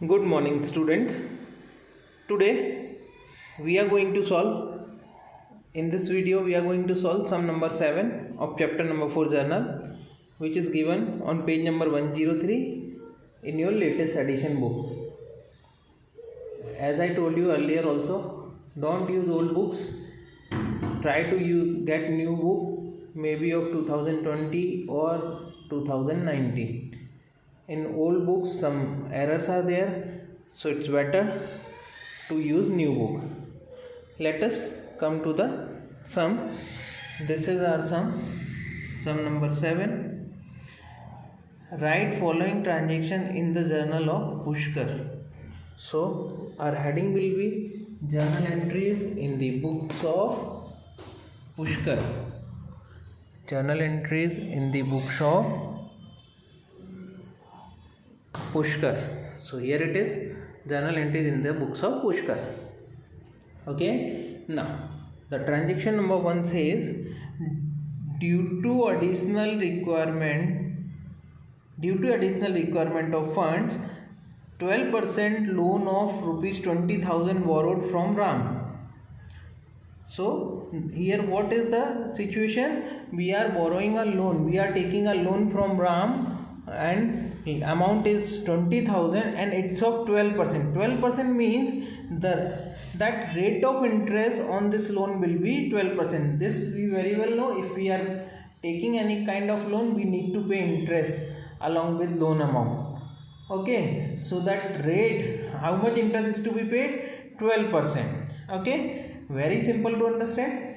Good morning, students. Today we are going to solve in this video we are going to solve sum number 7 of chapter number 4 journal, which is given on page number 103 in your latest edition book. As I told you earlier also, don't use old books. Try to get new book, maybe of 2020 or 2019. In old books some errors are there, so it's better to use new book. Let us come to the sum. This is our sum number 7. Write following transaction in the journal of Pushkar. So our heading will be journal entries in the books of Pushkar. Journal entries in the books of Pushkar. So here it is, journal entries in the books of Pushkar. Okay. Now the transaction number 1 says, due to additional requirement of funds, 12% loan of rupees 20,000 borrowed from Ram. So here what is the situation? We are borrowing a loan. We are taking a loan from Ram, and the amount is 20,000 and it's of 12%. 12% means that rate of interest on this loan will be 12%. This we very well know. If we are taking any kind of loan, we need to pay interest along with loan amount. Okay, so that rate, how much interest is to be paid? 12%. Okay, very simple to understand.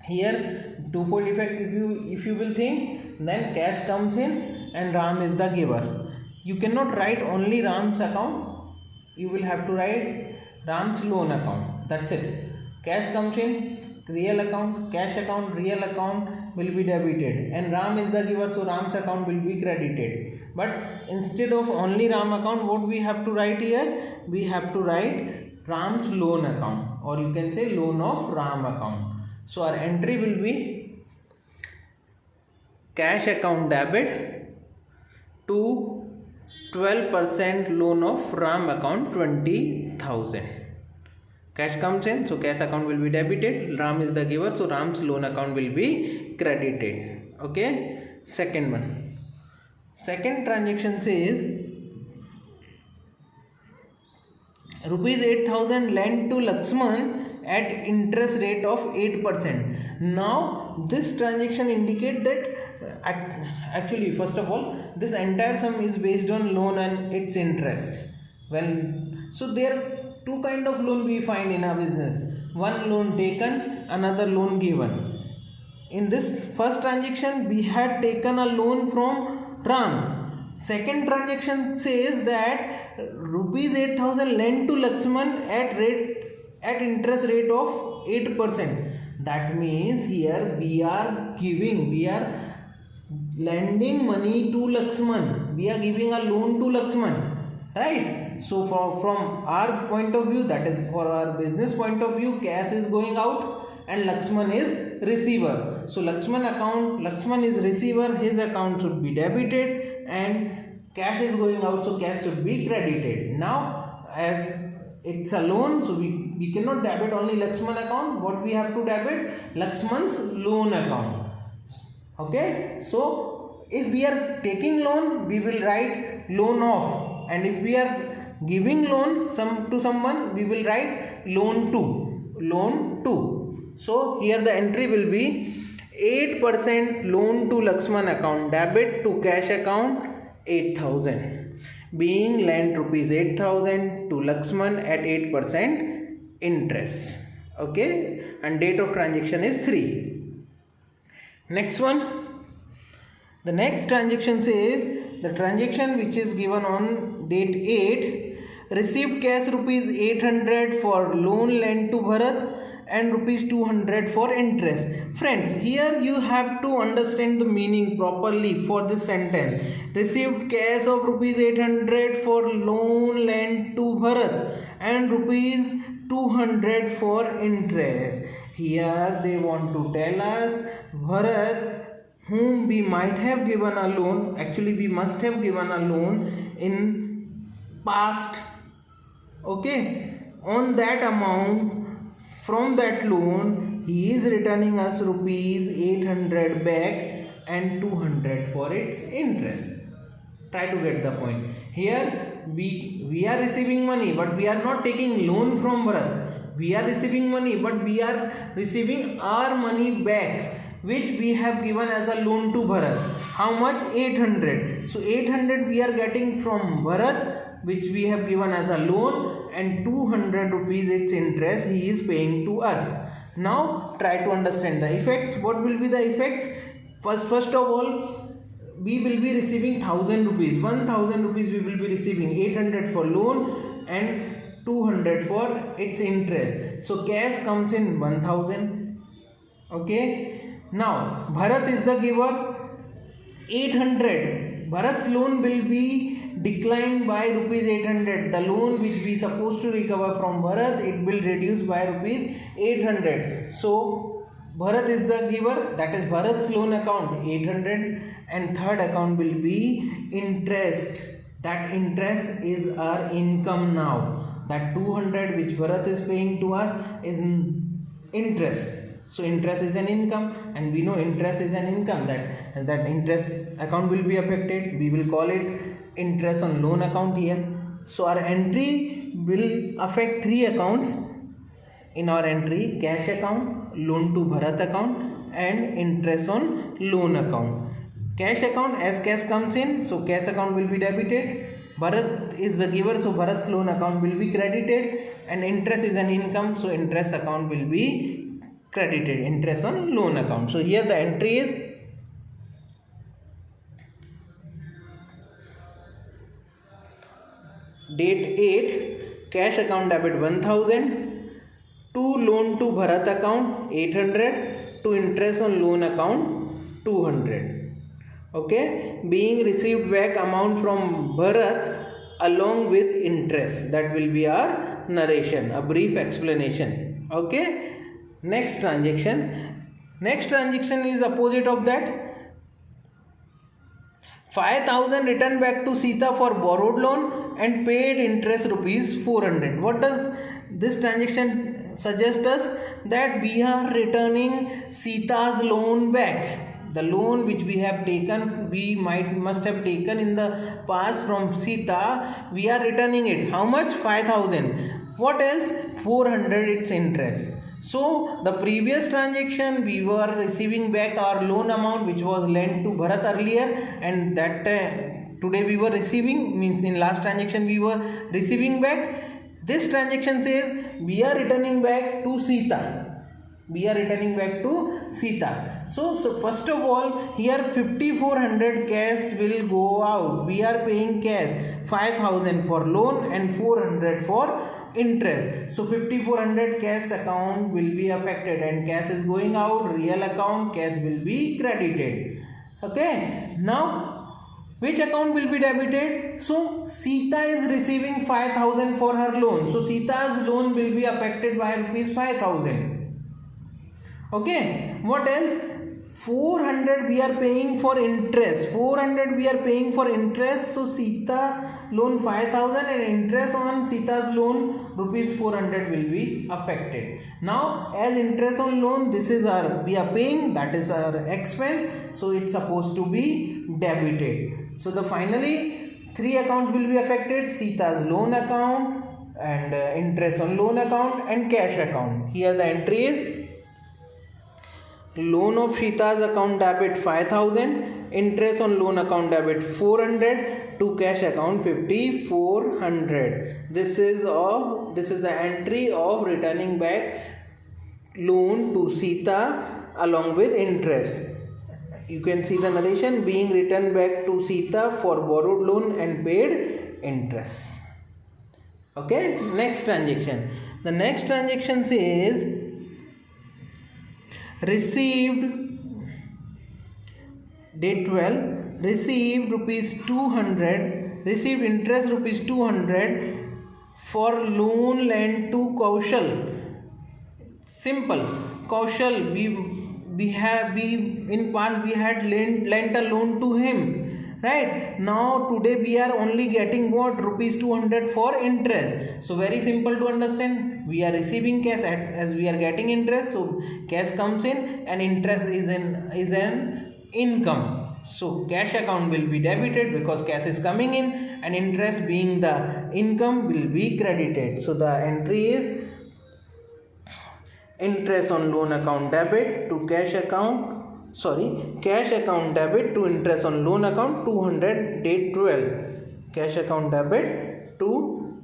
Here twofold effects, if you will think, then cash comes in and Ram is the giver. You cannot write only Ram's account, you will have to write Ram's loan account. That's it. Cash comes in, real account, cash account, real account will be debited, and Ram is the giver, so Ram's account will be credited. But instead of only Ram account, what we have to write here? We have to write Ram's loan account, or you can say loan of Ram account. So our entry will be cash account debit to 12% loan of Ram account 20,000. Cash comes in, so cash account will be debited. Ram is the giver, so Ram's loan account will be credited. Okay. Second one. Second transaction says rupees 8,000 lent to Lakshman at interest rate of 8%. Now this transaction indicate that actually, first of all, this entire sum is based on loan and its interest. So there are two kind of loan we find in our business. One loan taken, another loan given. In this first transaction, we had taken a loan from Ram. Second transaction says that rupees 8,000 lent to Lakshman at interest rate of 8%. That means here we are lending money to Lakshman. We are giving a loan to Lakshman, right? So from our point of view, that is for our business point of view, cash is going out and Lakshman is receiver. So Lakshman is receiver, his account should be debited, and cash is going out, so cash should be credited. Now as it's a loan, so we cannot debit only Lakshman account. What we have to debit? Lakshman's loan account. Okay, so if we are taking loan, we will write loan of, and if we are giving loan to someone, we will write loan to. So here the entry will be 8% loan to Lakshman account debit to cash account 8,000, being lent rupees 8,000 to Lakshman at 8% interest. Okay, and date of transaction is 3. Next one. The next transaction says the transaction which is given on date 8, received cash rupees 800 for loan lent to Bharat and rupees 200 for interest. Friends, here you have to understand the meaning properly for this sentence. Received cash of rupees 800 for loan lent to Bharat and rupees 200 for interest. Here they want to tell us Bharat, whom we might have given a loan, actually we must have given a loan in past. Okay, on that amount from that loan he is returning us rupees 800 back and 200 for its interest. Try to get the point. Here we are receiving money, but we are not taking loan from Bharat. We are receiving money, but we are receiving our money back, which we have given as a loan to Bharat. How much? 800. So 800 we are getting from Bharat, which we have given as a loan, and 200 rupees its interest he is paying to us. Now try to understand the effects. What will be the effects? First of all, we will be receiving 1000 rupees. 1000 rupees we will be receiving, 800 for loan and 200 for its interest. So cash comes in 1000. Okay, now Bharat is the giver. 800, Bharat's loan will be declined by rupees 800. The loan which we supposed to recover from Bharat, it will reduce by rupees 800. So Bharat is the giver, that is Bharat's loan account 800, and third account will be interest. That interest is our income now. That 200 which Bharat is paying to us is interest. So interest is an income, and we know interest is an income. That interest account will be affected. We will call it interest on loan account here. So our entry will affect three accounts in our entry: cash account, loan to Bharat account, and interest on loan account. Cash account, as cash comes in, so cash account will be debited. Bharat is the giver, so Bharat's loan account will be credited, and interest is an income, so interest account will be credited, interest on loan account. So here the entry is date 8, cash account debit 1000, to loan to Bharat account 800, to interest on loan account 200. Okay, being received back amount from Bharat along with interest. That will be our narration, a brief explanation. Okay, next transaction. Next transaction is opposite of that. 5000 returned back to Sita for borrowed loan and paid interest rupees 400. What does this transaction suggest us? That we are returning Sita's loan back. The loan which we have taken, must have taken in the past from Sita, we are returning it. How much? 5000. What else? 400 its interest. So the previous transaction we were receiving back our loan amount which was lent to Bharat earlier, and that today we were receiving, means in last transaction we were receiving back. This transaction says we are returning back to Sita. We are returning back to Sita. So first of all, here 5400 cash will go out. We are paying cash 5000 for loan and 400 for interest. So 5400 cash account will be affected, and cash is going out. Real account cash will be credited. Okay. Now which account will be debited? So Sita is receiving 5000 for her loan. So Sita's loan will be affected by rupees 5000. Okay, what else? 400 we are paying for interest. 400 we are paying for interest. So Sita loan 5000 and interest on Sita's loan rupees 400 will be affected. Now as interest on loan, this is our, we are paying, that is our expense. So it's supposed to be debited. So the finally three accounts will be affected: Sita's loan account and interest on loan account and cash account. Here the entry is loan of Sita's account debit 5000, interest on loan account debit 400, to cash account 5400. This is the entry of returning back loan to Sita along with interest. You can see the narration: being returned back to Sita for borrowed loan and paid interest. Okay, next transaction. The next transaction says received, date 12, received rupees 200, received interest rupees 200 for loan lent to Kaushal. Simple. Kaushal, in past we had lent a loan to him, right? Now today we are only getting what, rupees 200 for interest. So very simple to understand. We are receiving cash as we are getting interest, so cash comes in and interest is an income. So cash account will be debited because cash is coming in, and interest being the income will be credited. So the entry is interest on loan account debit to cash account, cash account debit to interest on loan account 200 date 12. Cash account debit to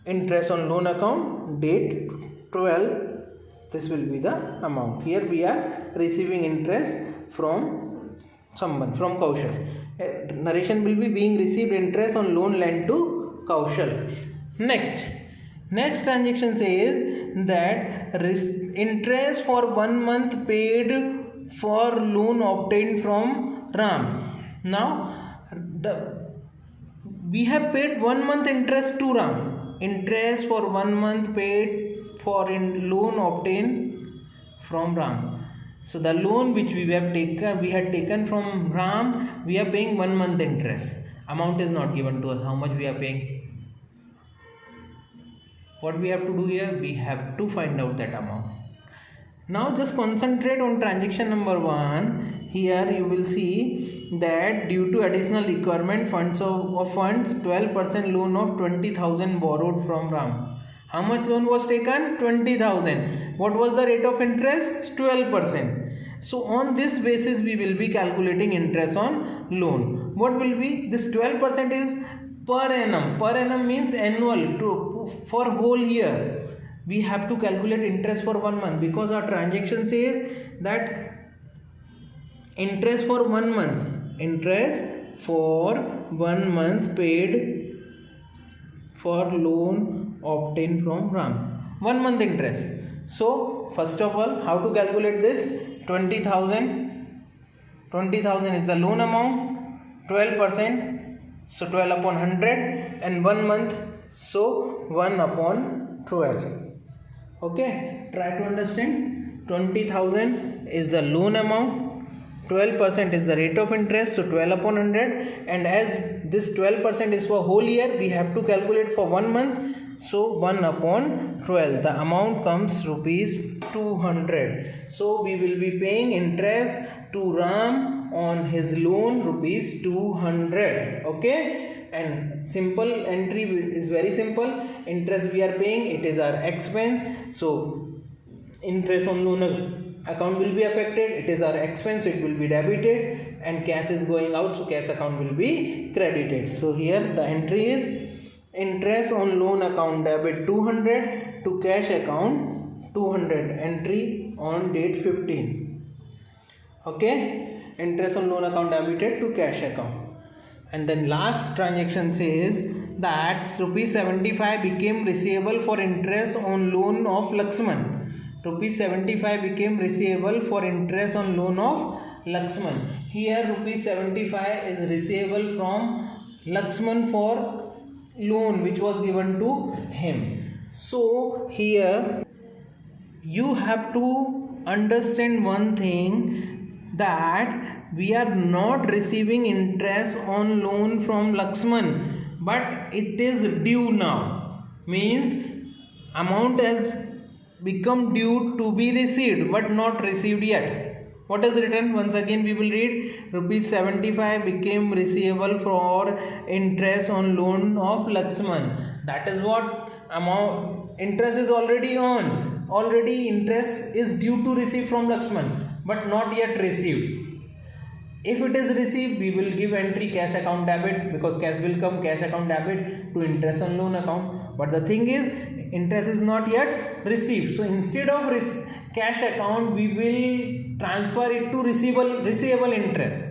interest on loan account date 12. This will be the amount. Here we are receiving interest from someone, from Kaushal. Narration will be being received interest on loan lent to Kaushal. Next transaction says that interest for 1 month paid for loan obtained from Ram. Now we have paid 1 month interest to Ram. Interest for 1 month paid for loan obtained from Ram. So the loan which we had taken from Ram, we are paying 1 month interest. Amount is not given to us. How much we are paying? What we have to do here? We have to find out that amount. Now just concentrate on transaction number 1. Here you will see that due to additional requirement funds, 12% loan of 20,000 borrowed from Ram. How much loan was taken? 20,000. What was the rate of interest? 12%. So on this basis we will be calculating interest on loan. What will be? This 12% is per annum. Per annum means annual, for whole year. We have to calculate interest for 1 month because our transaction says that interest for 1 month. Interest for 1 month paid for loan obtained from Ram. 1 month interest. So first of all, how to calculate this? 20,000 is the loan amount, 12%, so 12 upon 100, and 1 month, so 1 upon 12. Okay, try to understand. 20,000 is the loan amount, 12% is the rate of interest, so 12 upon 100, and as this 12% is for whole year, we have to calculate for 1 month, so 1 upon 12. The amount comes rupees 200. So we will be paying interest to Ram on his loan rupees 200. Okay, and simple entry is very simple. Interest we are paying, it is our expense, so interest on loan account will be affected, it is our expense, it will be debited, and cash is going out, so cash account will be credited. So here the entry is interest on loan account debit 200 to cash account 200, entry on date 15. Okay, interest on loan account debited to cash account. And then last transaction says that rupees 75 became receivable for interest on loan of Lakshman. Rupees 75 became receivable for interest on loan of Lakshman. Here rupees 75 is receivable from Lakshman for loan which was given to him. So here you have to understand one thing, that we are not receiving interest on loan from Lakshman, but it is due now. Means amount has become due to be received but not received yet. What is written? Once again we will read. Rupees 75 became receivable for interest on loan of Lakshman. That is what amount. Interest is already on. Already interest is due to receive from Lakshman but not yet received. If it is received, we will give entry cash account debit, because cash will come, cash account debit to interest on loan account. But the thing is, interest is not yet received. So instead of cash account, we will transfer it to receivable interest.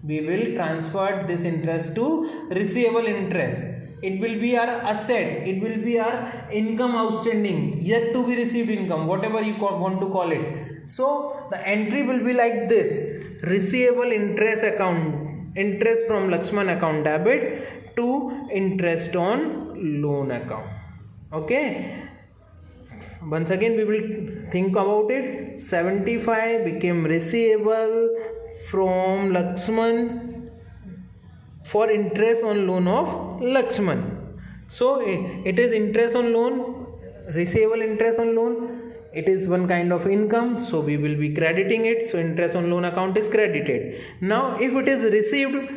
We will transfer this interest to receivable interest. It will be our asset. It will be our income outstanding, yet to be received income, whatever you want to call it. So the entry will be like this: receivable interest account, interest from Lakshman account debit to interest on loan account. Okay. Once again we will think about it. 75 became receivable from Lakshman for interest on loan of Lakshman. So it is interest on loan, receivable interest on loan. It is one kind of income, so we will be crediting it. So interest on loan account is credited. Now if it is received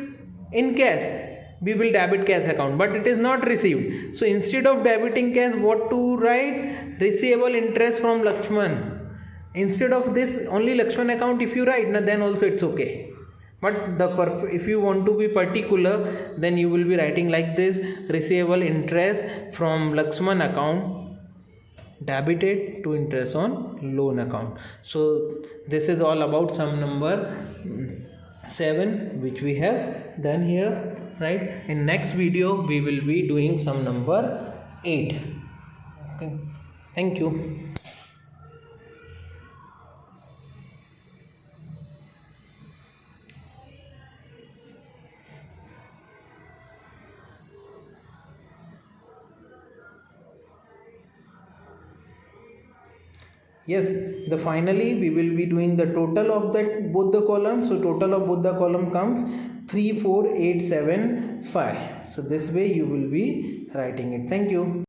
in cash, we will debit cash account, but it is not received. So instead of debiting cash, what to write? Receivable interest from Lakshman. Instead of this only Lakshman account if you write, then also it's okay. But if you want to be particular, then you will be writing like this: receivable interest from Lakshman account debited to interest on loan account. So this is all about sum number 7 which we have done here, right? In next video we will be doing sum number 8. Okay, thank you. Yes, the finally we will be doing the total of that both the columns. So total of both the column comes 34875. So this way you will be writing it. Thank you.